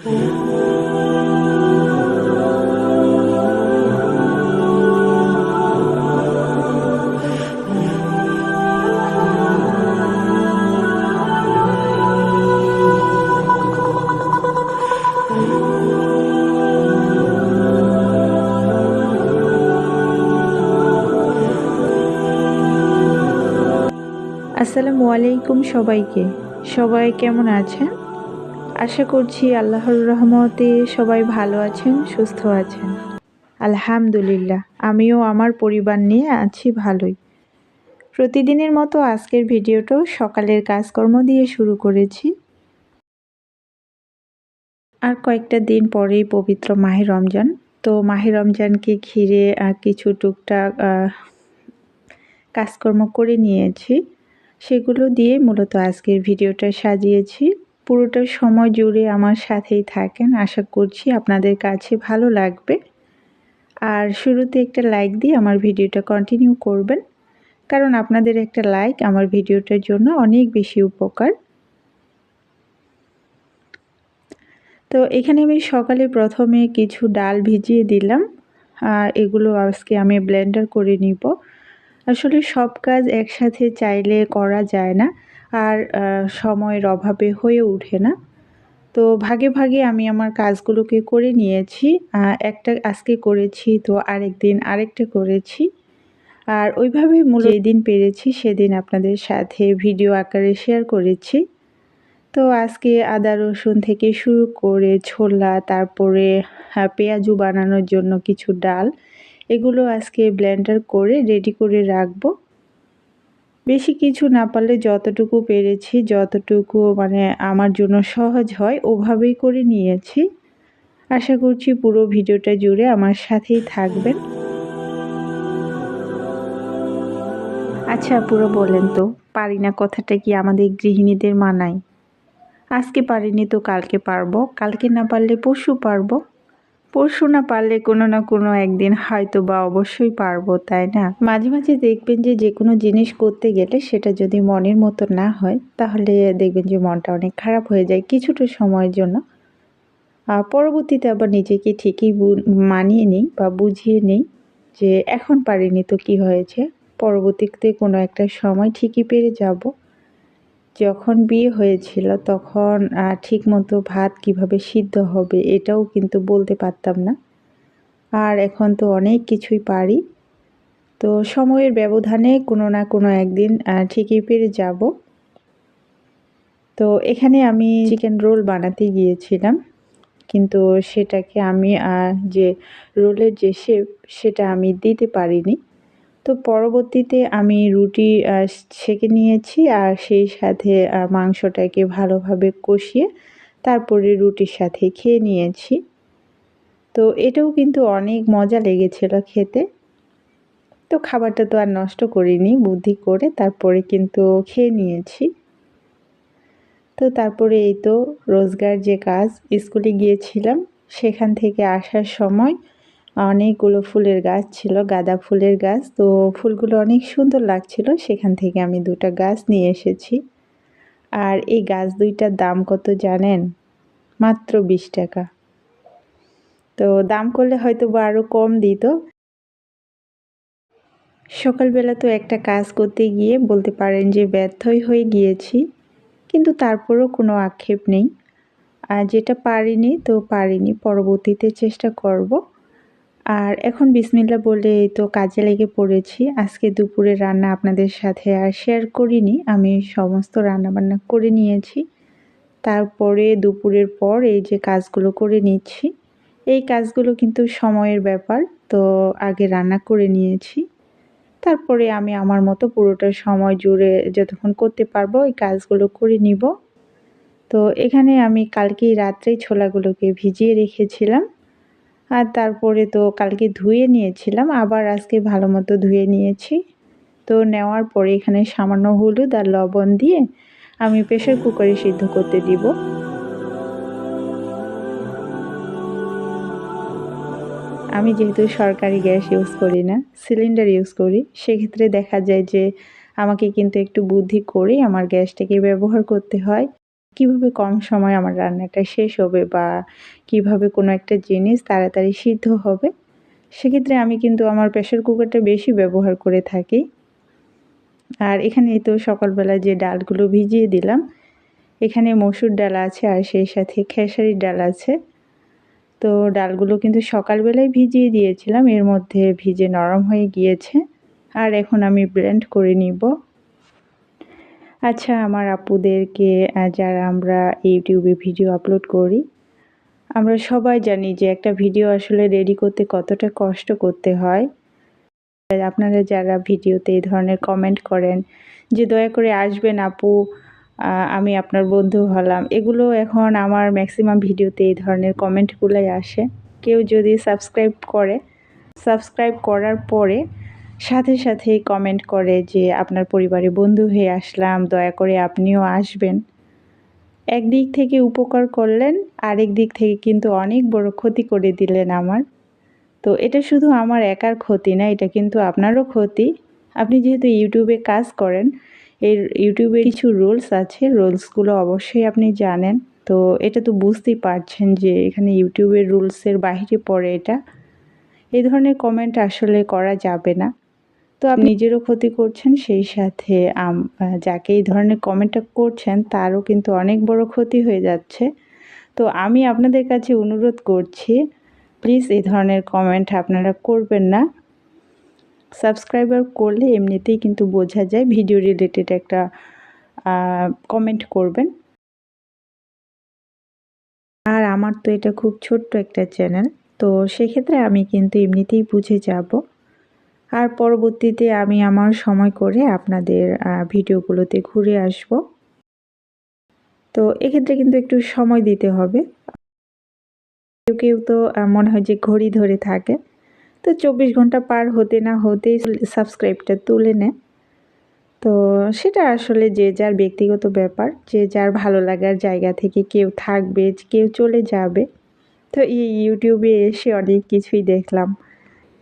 আসসালামু আলাইকুম সবাইকে। সবাই কেমন আছেন? আশা করছি আল্লাহর রহমতে সবাই ভালো আছেন, সুস্থ আছেন। আলহামদুলিল্লাহ, আমিও আমার পরিবার নিয়ে আছি ভালোই। প্রতিদিনের মতো আজকের ভিডিওটাও সকালের কাজকর্ম দিয়ে শুরু করেছি। আর কয়েকটা দিন পরেই পবিত্র মাহে রমজান। তো মাহে রমজানকে ঘিরে কিছু টুকটাক কাজকর্ম করে নিয়েছি। সেগুলো দিয়ে মূলত আজকের ভিডিওটা সাজিয়েছি। পুরোটা সময় জুড়ে আমার সাথেই থাকেন, আশা করছি আপনাদের কাছে ভালো লাগবে। আর শুরুতে একটা লাইক দিয়ে আমার ভিডিওটা কন্টিনিউ করবেন, কারণ আপনাদের একটা লাইক আমার ভিডিওটার জন্য অনেক বেশি উপকার। তো এখানে আমি সকালে প্রথমে কিছু ডাল ভিজিয়ে দিলাম। এগুলো আজকে আমি ব্লেন্ডার করে নিব। আসলে সব কাজ একসাথে চাইলে করা যায় না, আর সময়ের অভাবে হয়ে ওঠে না। তো ভাগে ভাগে আমি আমার কাজগুলোকে করে নিয়েছি। একটা আজকে করেছি, তো আরেকদিন আরেকটা করেছি। আর ওইভাবেই যেদিন পেরেছি সেদিন আপনাদের সাথে ভিডিও আকারে শেয়ার করেছি। তো আজকে আদা রসুন থেকে শুরু করে ছোলা, তারপরে পেঁয়াজু বানানোর জন্য কিছু ডাল, এগুলো আজকে ব্লেন্ডার করে রেডি করে রাখবো। বেশি কিছু না পারলে যতটুকু পেরেছি, যতটুকু মানে আমার জন্য সহজ হয় ওভাবেই করে নিয়েছি। আশা করছি পুরো ভিডিওটা জুড়ে আমার সাথেই থাকবেন। আচ্ছা আপুরা, বলেন তো, পারি না কথাটা কি আমাদের গৃহিণীদের মানায়? আজকে পারিনি তো কালকে পারবো, কালকে না পারলে পরশু পারবো, পরশু না পারলে কোনো না কোনো একদিন হয়তো বা অবশ্যই পারবো, তাই না? মাঝে মাঝে দেখবেন যে কোনো জিনিস করতে গেলে সেটা যদি মনের মতো না হয়, তাহলে দেখবেন যে মনটা অনেক খারাপ হয়ে যায় কিছুটা সময়ের জন্য। পরবর্তীতে আবার নিজেকে ঠিকই মানিয়ে নিই বা বুঝিয়ে নিই যে এখন পারিনি তো কি হয়েছে, পরবর্তীতে কোনো একটা সময় ঠিকই পেরে যাব। যখন বিয়ে হয়েছিল তখন ঠিকমতো ভাত কিভাবে সিদ্ধ হবে এটাও কিন্তু বলতে পারতাম না। আর এখন তো অনেক কিছুই পারি। তো সময়ের ব্যবধানে কোনো না কোনো একদিন ঠিকই পেরে যাব। তো এখানে আমি চিকেন রোল বানাতে গিয়েছিলাম, কিন্তু সেটাকে আমি যে রোলের যে শেপ সেটা আমি দিতে পারিনি। তো পরবর্তীতে আমি রুটি সেঁকে নিয়েছি, আর সেই সাথে মাংসটাকে ভালোভাবে কষিয়ে তারপরে রুটির সাথে খেয়ে নিয়েছি। তো এটাও কিন্তু অনেক মজা লেগেছিল খেতে। তো খাবারটা তো আর নষ্ট করিনি, বুদ্ধি করে তারপরে কিন্তু খেয়ে নিয়েছি। তো তারপরে এই তো রোজগার যে কাজ, স্কুলে গিয়েছিলাম, সেখান থেকে আসার সময় অনেকগুলো ফুলের গাছ ছিল, গাঁদা ফুলের গাছ। তো ফুলগুলো অনেক সুন্দর লাগছিল, সেখান থেকে আমি 2টা গাছ নিয়ে এসেছি। আর এই গাছ 2টার দাম কত জানেন? মাত্র 20 টাকা। তো দাম করলে হয়তো বা আরও কম দিত। সকালবেলা তো একটা কাজ করতে গিয়ে বলতে পারেন যে ব্যর্থই হয়ে গিয়েছি, কিন্তু তারপরও কোনো আক্ষেপ নেই। আর যেটা পারিনি তো পারিনি, পরবর্তীতে চেষ্টা করব। আর এখন বিসমিল্লাহ বলে এই তো কাজে লেগে পড়েছি। আজকে দুপুরে রান্না আপনাদের সাথে আর শেয়ার করিনি, আমি সমস্ত রান্নাবান্না করে নিয়েছি। তারপরে দুপুরের পর এই যে কাজগুলো করে নিচ্ছি, এই কাজগুলো কিন্তু সময়ের ব্যাপার। তো আগে রান্না করে নিয়েছি, তারপরে আমি আমার মতো পুরোটা সময় জুড়ে যতক্ষণ করতে পারবো এই কাজগুলো করে নিব। তো এখানে আমি কালকেই রাত্রেই ছোলাগুলোকে ভিজিয়ে রেখেছিলাম, আর তারপরে তো কালকে ধুয়ে নিয়েছিলাম, আবার আজকে ভালো মতো ধুয়ে নিয়েছি। তো নেওয়ার পরে এখানে সামান্য হলুদ আর লবণ দিয়ে আমি প্রেসার কুকারে সিদ্ধ করতে দিব। আমি যেহেতু সরকারি গ্যাস ইউজ করি না, সিলিন্ডার ইউজ করি, সেক্ষেত্রে দেখা যায় যে আমাকে কিন্তু একটু বুদ্ধি করেই আমার গ্যাসটাকে ব্যবহার করতে হয়। কিভাবে কম সময়ে আমার রান্নাটা শেষ হবে বা কিভাবে কোনো একটা জিনিস তাড়াতাড়ি সিদ্ধ হবে। সেক্ষেত্রে আমি কিন্তু আমার প্রেসার কুকারটা বেশি ব্যবহার করে থাকি। আর এখানে তো সকালবেলা যে ডালগুলো ভিজিয়ে দিলাম, এখানে মসুর ডাল আছে আর সেই সাথে খেসারির ডাল আছে। তো ডালগুলো কিন্তু সকালবেলায় ভিজিয়ে দিয়েছিলাম, এর মধ্যে ভিজে নরম হয়ে গিয়েছে। আর এখন আমি ব্লেন্ড করে নিব। আচ্ছা, আমার আপুদেরকে যারা আমরা ইউটিউবে ভিডিও আপলোড করি, আমরা সবাই জানি যে একটা ভিডিও আসলে রেডি করতে কতটা কষ্ট করতে হয়। আপনারা যারা ভিডিওতে এই ধরনের কমেন্ট করেন যে দয়া করে আসবেন আপু, আমি আপনার বন্ধু হলাম, এগুলো এখন আমার ম্যাক্সিমাম ভিডিওতে এই ধরনের কমেন্টগুলোই আসে। কেউ যদি সাবস্ক্রাইব করার পরে সাথে সাথেই কমেন্ট করে যে আপনার পরিবারে বন্ধু হয়ে আসলাম, দয়া করে আপনিও আসবেন। একদিক থেকে উপকার করলেন, আরেক দিক থেকে কিন্তু অনেক বড় ক্ষতি করে দিলেন আমার। তো এটা শুধু আমার একার ক্ষতি না, এটা কিন্তু আপনারও ক্ষতি। আপনি যেহেতু ইউটিউবে কাজ করেন, এই ইউটিউবে কিছু রুলস আছে, রুলসগুলো অবশ্যই আপনি জানেন। তো এটা তো বুঝতেই পারছেন যে এখানে ইউটিউবের রুলসের বাইরে পড়ে এটা। এই ধরনের কমেন্ট আসলে করা যাবে না। তো আপনি নিজেরও ক্ষতি করছেন, সেই সাথে যাকে এই ধরনের কমেন্টটা করছেন তারও কিন্তু অনেক বড় ক্ষতি হয়ে যাচ্ছে। তো আমি আপনাদের কাছে অনুরোধ করছি, প্লিজ এই ধরনের কমেন্ট আপনারা করবেন না। সাবস্ক্রাইবার করলে এমনিতেই কিন্তু বোঝা যায় ভিডিও রিলেটেড একটা কমেন্ট করবেন। আর আমার তো এটা খুব ছোট্ট একটা চ্যানেল, তো সেক্ষেত্রে আমি কিন্তু এমনিতেই বুঝে যাব। আর পরবর্তীতে আমি আমার সময় করে আপনাদের ভিডিওগুলোতে ঘুরে আসব। তো এক্ষেত্রে কিন্তু একটু সময় দিতে হবে। কেউ কেউ তো মনে হয় যে ঘড়ি ধরে থাকে, তো 24 ঘন্টা পার হতে না হতেই সাবস্ক্রাইবটা তুলে নেয়। তো সেটা আসলে যে যার ব্যক্তিগত ব্যাপার, যে যার ভালো লাগার জায়গা থেকে কেউ থাকবে, কেউ চলে যাবে। তো এই ইউটিউবে এসে অনেক কিছুই দেখলাম।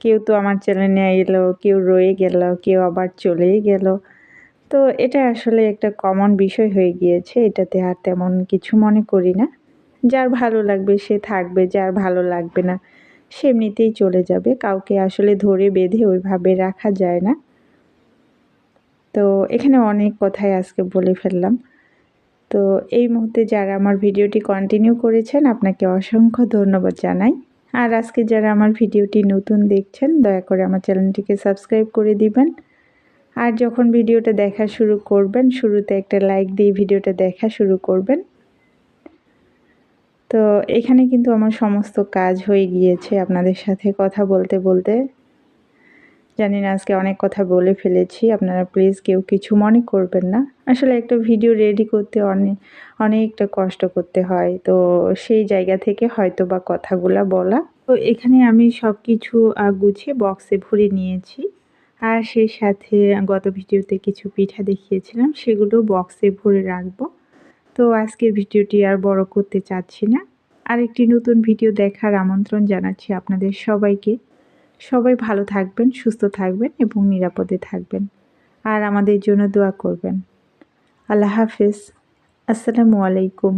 কেউ তো আমার চ্যানেলে এলো, কেউ রয়ে গেল, কেউ আবার চলেই গেল। তো এটা আসলে একটা কমন বিষয় হয়ে গিয়েছে, এটাতে আর তেমন কিছু মনে করি না। যার ভালো লাগবে সে থাকবে, যার ভালো লাগবে না সে এমনিতেই চলে যাবে। কাউকে আসলে ধরে বেঁধে ওইভাবে রাখা যায় না। তো এখানে অনেক কথাই আজকে বলে ফেললাম। তো এই মুহূর্তে যারা আমার ভিডিওটি কন্টিনিউ করেছেন আপনাকে অসংখ্য ধন্যবাদ জানাই। আর আজকে যারা আমার ভিডিওটি নতুন দেখছেন দয়া করে আমার চ্যানেলটিকে সাবস্ক্রাইব করে দিবেন। আর যখন ভিডিওটা দেখা শুরু করবেন, শুরুতে একটা লাইক দিয়ে ভিডিওটা দেখা শুরু করবেন। তো এখানে কিন্তু আমার সমস্ত কাজ হয়ে গিয়েছে আপনাদের সাথে কথা বলতে বলতে। জানি না আজকে অনেক কথা বলে ফেলেছি, আপনারা প্লিজ কেউ কিছু মনে করবেন না। আসলে একটা ভিডিও রেডি করতে অনেকটা কষ্ট করতে হয়, তো সেই জায়গা থেকে হয়তো বা কথাগুলা বলা। তো এখানে আমি সব কিছু গুছিয়ে বক্সে ভরে নিয়েছি। আর সেই সাথে গত ভিডিওতে কিছু পিঠা দেখিয়েছিলাম, সেগুলো বক্সে ভরে রাখবো। তো আজকের ভিডিওটি আর বড় করতে চাচ্ছি না। আরেকটি নতুন ভিডিও দেখার আমন্ত্রণ জানাচ্ছি আপনাদের সবাইকে। সবাই ভালো থাকবেন, সুস্থ থাকবেন এবং নিরাপদে থাকবেন। আর আমাদের জন্য দোয়া করবেন। আল্লাহ হাফেজ। আসসালামু আলাইকুম।